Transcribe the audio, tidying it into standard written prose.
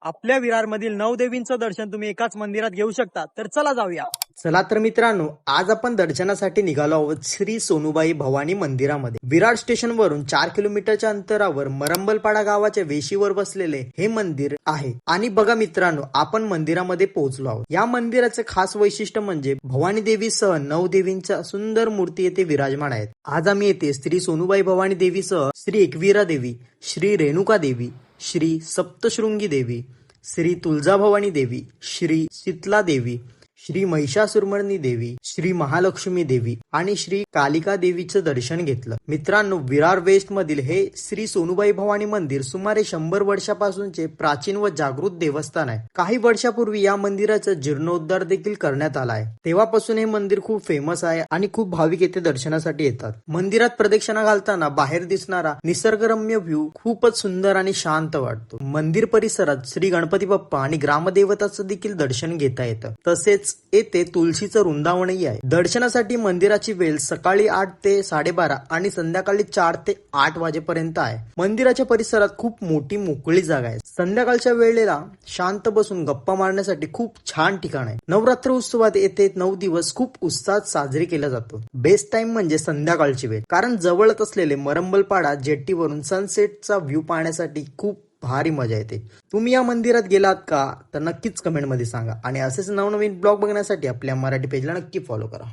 आपल्या विरारमधील 9 देवींचं दर्शन तुम्ही एकाच मंदिरात घेऊ शकता. तर चला जाऊया. चला तर मित्रांनो, आज आपण दर्शनासाठी निघालो आहोत श्री सोनूबाई भवानी मंदिरामध्ये. विरार स्टेशन वरून 4 किलोमीटरच्या अंतरावर मरंबलपाडा गावाच्या वेशीवर बसलेले हे मंदिर आहे. आणि बघा मित्रांनो, आपण मंदिरामध्ये पोहोचलो आहोत. या मंदिराचे खास वैशिष्ट्य म्हणजे भवानी देवीसह 9 देवींच्या सुंदर मूर्ती येथे विराजमान आहेत. आज आम्ही येथे श्री सोनूबाई भवानी देवीसह श्री एकवीरा देवी, श्री रेणुका देवी, श्री सप्तशृंगी देवी, श्री तुळजाभवानी देवी, श्री शीतला देवी, श्री महिषासुरमर्दिनी देवी, श्री महालक्ष्मी देवी आणि श्री कालिका देवीचं दर्शन घेतलं. मित्रांनो, विरार वेस्ट मधील हे श्री सोनूबाई भवानी मंदिर सुमारे 100 वर्षापासूनचे प्राचीन व जागृत देवस्थान आहे. काही वर्षापूर्वी या मंदिराचा जीर्णोद्धार देखील करण्यात आला आहे. तेव्हापासून हे मंदिर खूप फेमस आहे आणि खूप भाविक येथे दर्शनासाठी येतात. मंदिरात प्रदक्षिणा घालताना बाहेर दिसणारा निसर्गरम्य व्ह्यू खूपच सुंदर आणि शांत वाटतो. मंदिर परिसरात श्री गणपती बाप्पा आणि ग्रामदेवताचं देखील दर्शन घेता येतं. तसेच येथे तुळशीचं वृंदावनही आहे. दर्शनासाठी मंदिराची वेळ सकाळी 8 ते 12:30 आणि संध्याकाळी 4 ते 8 वाजेपर्यंत आहे. मंदिराच्या परिसरात खूप मोठी मोकळी जागा आहे. संध्याकाळच्या वेळेला शांत बसून गप्पा मारण्यासाठी खूप छान ठिकाण आहे. नवरात्र उत्सवात येथे 9 दिवस खूप उत्साहात साजरी केला जातो. बेस्ट टाइम म्हणजे संध्याकाळची वेळ, कारण जवळच असलेले मरंबलपाडा जेट्टीवरून सनसेटचा व्ह्यू पाहण्यासाठी खूप भारी मजा येते. तुम्ही या मंदिरात गेलात का? तर नक्कीच कमेंट मध्ये सांगा आणि असेच नवनवीन ब्लॉग बघण्यासाठी आपल्या मराठी पेजला नक्की फॉलो करा.